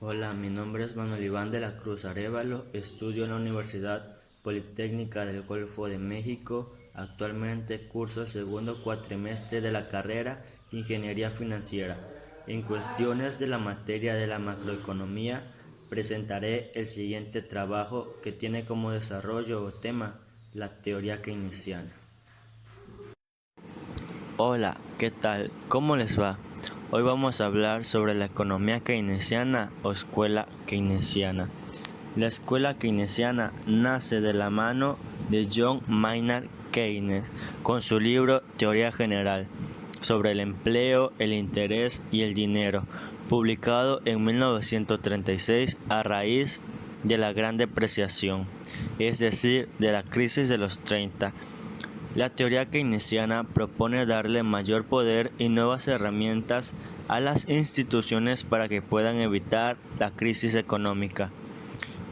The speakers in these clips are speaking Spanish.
Hola, mi nombre es Manuel Iván de la Cruz Arévalo, estudio en la Universidad Politécnica del Golfo de México. Actualmente curso el segundo cuatrimestre de la carrera Ingeniería Financiera. En cuestiones de la materia de la macroeconomía, presentaré el siguiente trabajo que tiene como desarrollo o tema la teoría keynesiana. Hola, ¿qué tal? ¿Cómo les va? Hoy vamos a hablar sobre la economía keynesiana o escuela keynesiana. La escuela keynesiana nace de la mano de John Maynard Keynes con su libro Teoría General sobre el empleo, el interés y el dinero, publicado en 1936 a raíz de la Gran Depreciación, es decir, de la crisis de los 30. La teoría keynesiana propone darle mayor poder y nuevas herramientas a las instituciones para que puedan evitar la crisis económica.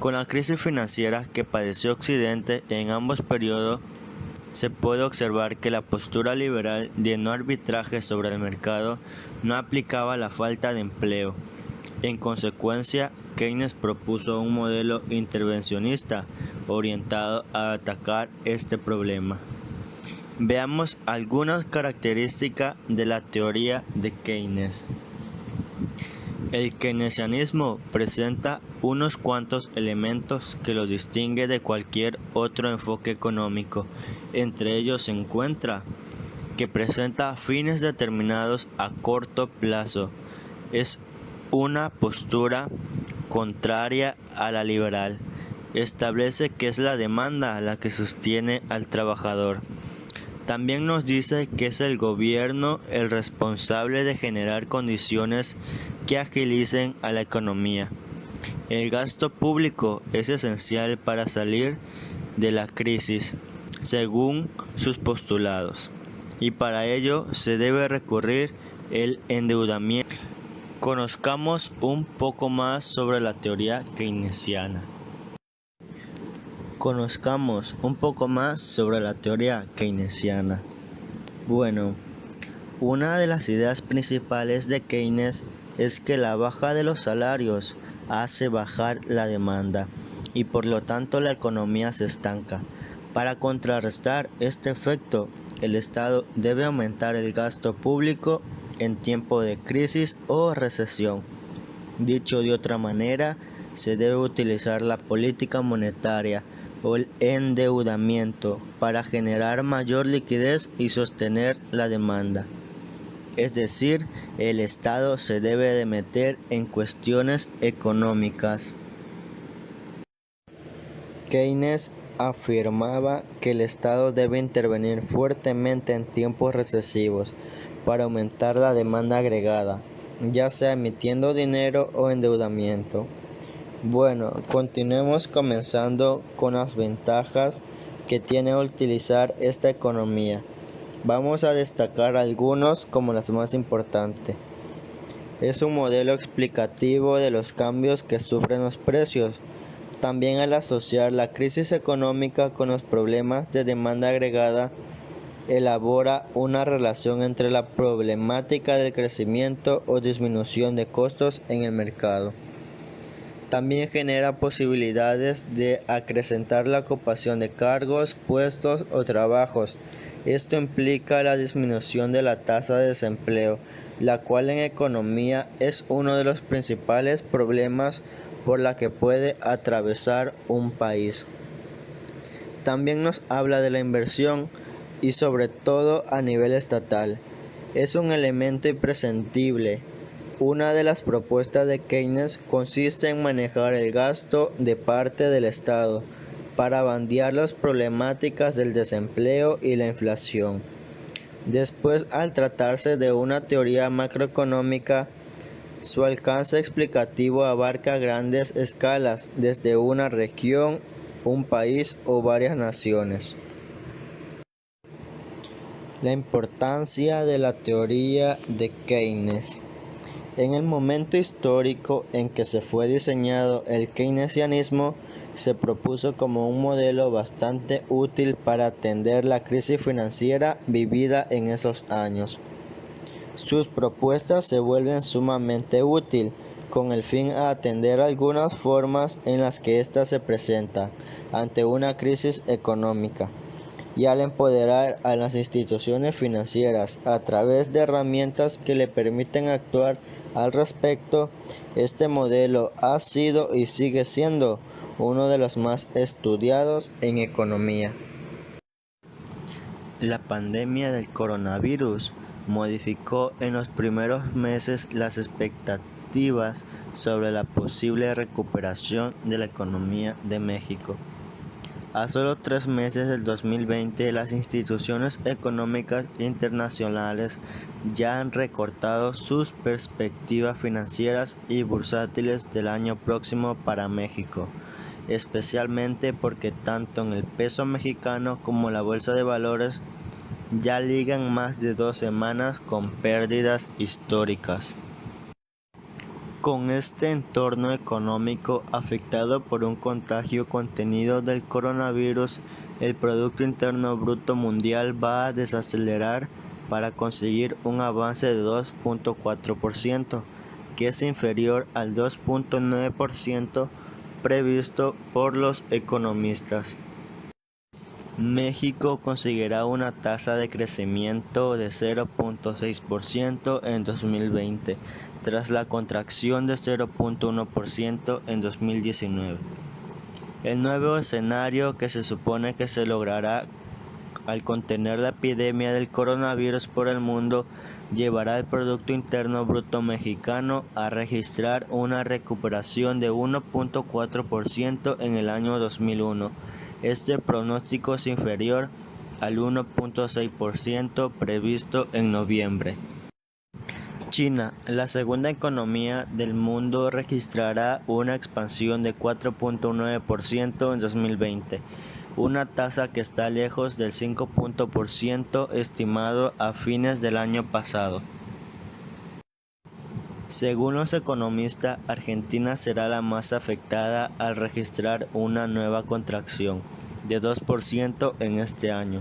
Con la crisis financiera que padeció Occidente en ambos periodos, se puede observar que la postura liberal de no arbitraje sobre el mercado no aplicaba a la falta de empleo. En consecuencia, Keynes propuso un modelo intervencionista orientado a atacar este problema. Veamos algunas características de la teoría de Keynes. El keynesianismo presenta unos cuantos elementos que lo distingue de cualquier otro enfoque económico. Entre ellos se encuentra que presenta fines determinados a corto plazo. Es una postura contraria a la liberal. Establece que es la demanda la que sostiene al trabajador. También nos dice que es el gobierno el responsable de generar condiciones que agilicen a la economía. El gasto público es esencial para salir de la crisis, según sus postulados, y para ello se debe recurrir al endeudamiento. Conozcamos un poco más sobre la teoría keynesiana. Conozcamos un poco más sobre la teoría keynesiana. Bueno, una de las ideas principales de Keynes es que la baja de los salarios hace bajar la demanda y por lo tanto la economía se estanca. Para contrarrestar este efecto, el Estado debe aumentar el gasto público en tiempo de crisis o recesión. Dicho de otra manera, se debe utilizar la política monetaria o el endeudamiento para generar mayor liquidez y sostener la demanda. Es decir, el Estado se debe de meter en cuestiones económicas. Keynes afirmaba que el Estado debe intervenir fuertemente en tiempos recesivos para aumentar la demanda agregada, ya sea emitiendo dinero o endeudamiento. Bueno, continuemos comenzando con las ventajas que tiene utilizar esta economía. Vamos a destacar algunos como las más importantes. Es un modelo explicativo de los cambios que sufren los precios. También al asociar la crisis económica con los problemas de demanda agregada, elabora una relación entre la problemática del crecimiento o disminución de costos en el mercado. También genera posibilidades de acrecentar la ocupación de cargos, puestos o trabajos. Esto implica la disminución de la tasa de desempleo, la cual en economía es uno de los principales problemas por la que puede atravesar un país. También nos habla de la inversión y sobre todo a nivel estatal. Es un elemento imprescindible. Una de las propuestas de Keynes consiste en manejar el gasto de parte del Estado para bandear las problemáticas del desempleo y la inflación. Después, al tratarse de una teoría macroeconómica, su alcance explicativo abarca grandes escalas, desde una región, un país o varias naciones. La importancia de la teoría de Keynes. En el momento histórico en que se fue diseñado el keynesianismo, se propuso como un modelo bastante útil para atender la crisis financiera vivida en esos años. Sus propuestas se vuelven sumamente útiles con el fin de atender algunas formas en las que ésta se presenta ante una crisis económica, y al empoderar a las instituciones financieras a través de herramientas que le permiten actuar al respecto, este modelo ha sido y sigue siendo uno de los más estudiados en economía. La pandemia del coronavirus modificó en los primeros meses las expectativas sobre la posible recuperación de la economía de México. A solo 3 meses del 2020, las instituciones económicas internacionales ya han recortado sus perspectivas financieras y bursátiles del año próximo para México, especialmente porque tanto en el peso mexicano como la bolsa de valores ya ligan más de 2 semanas con pérdidas históricas. Con este entorno económico afectado por un contagio contenido del coronavirus, el Producto Interno Bruto Mundial va a desacelerar para conseguir un avance de 2.4%, que es inferior al 2.9% previsto por los economistas. México conseguirá una tasa de crecimiento de 0.6% en 2020, tras la contracción de 0.1% en 2019. El nuevo escenario que se supone que se logrará al contener la epidemia del coronavirus por el mundo llevará al Producto Interno Bruto mexicano a registrar una recuperación de 1.4% en el año 2001. Este pronóstico es inferior al 1.6% previsto en noviembre. China, la segunda economía del mundo, registrará una expansión de 4.9% en 2020, una tasa que está lejos del 5% estimado a fines del año pasado. Según los economistas, Argentina será la más afectada al registrar una nueva contracción de 2% en este año,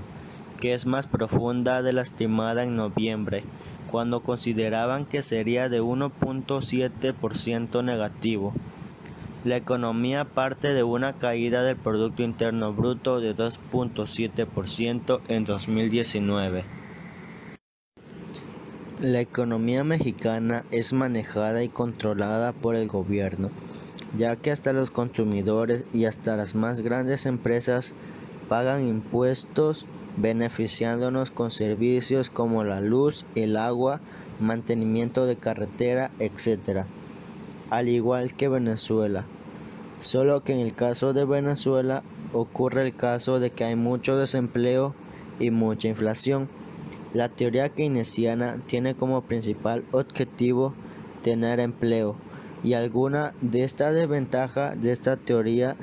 que es más profunda de la estimada en noviembre, cuando consideraban que sería de 1.7% negativo. La economía parte de una caída del Producto Interno Bruto de 2.7% en 2019. La economía mexicana es manejada y controlada por el gobierno, ya que hasta los consumidores y hasta las más grandes empresas pagan impuestos, beneficiándonos con servicios como la luz, el agua, mantenimiento de carretera, etc. Al igual que Venezuela. Solo que en el caso de Venezuela ocurre el caso de que hay mucho desempleo y mucha inflación. La teoría keynesiana tiene como principal objetivo tener empleo, y alguna de estas desventajas de esta teoría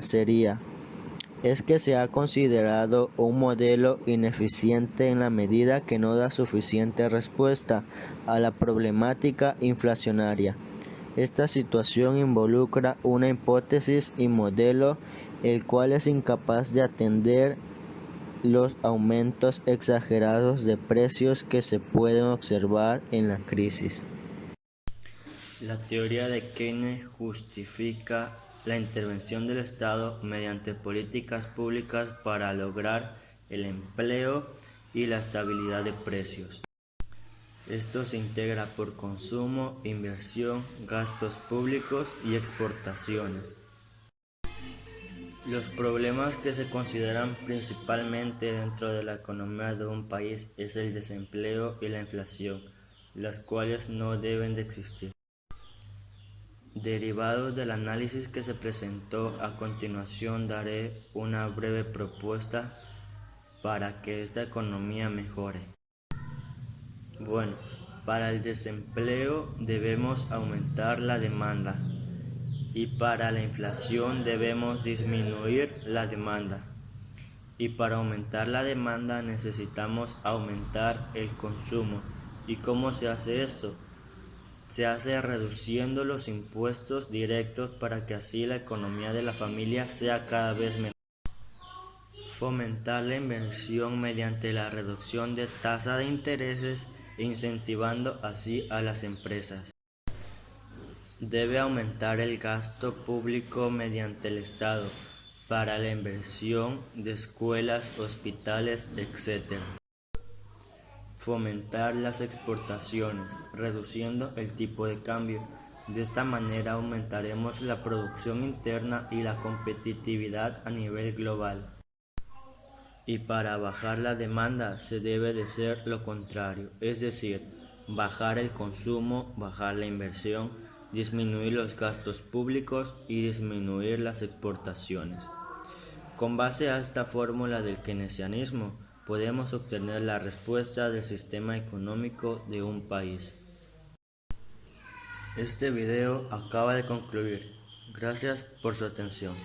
es que se ha considerado un modelo ineficiente en la medida que no da suficiente respuesta a la problemática inflacionaria. Esta situación involucra una hipótesis y modelo el cual es incapaz de atender los aumentos exagerados de precios que se pueden observar en la crisis. La teoría de Keynes justifica la intervención del Estado mediante políticas públicas para lograr el empleo y la estabilidad de precios. Esto se integra por consumo, inversión, gastos públicos y exportaciones. Los problemas que se consideran principalmente dentro de la economía de un país es el desempleo y la inflación, las cuales no deben de existir. Derivados del análisis que se presentó a continuación, daré una breve propuesta para que esta economía mejore. Bueno, para el desempleo debemos aumentar la demanda. Y para la inflación debemos disminuir la demanda. Y para aumentar la demanda necesitamos aumentar el consumo. ¿Y cómo se hace esto? Se hace reduciendo los impuestos directos para que así la economía de la familia sea cada vez mejor. Fomentar la inversión mediante la reducción de tasa de intereses e incentivando así a las empresas. Debe aumentar el gasto público mediante el Estado para la inversión de escuelas, hospitales, etc. Fomentar las exportaciones, reduciendo el tipo de cambio. De esta manera aumentaremos la producción interna y la competitividad a nivel global. Y para bajar la demanda se debe de ser lo contrario, es decir, bajar el consumo, bajar la inversión, disminuir los gastos públicos y disminuir las exportaciones. Con base a esta fórmula del keynesianismo, podemos obtener la respuesta del sistema económico de un país. Este video acaba de concluir. Gracias por su atención.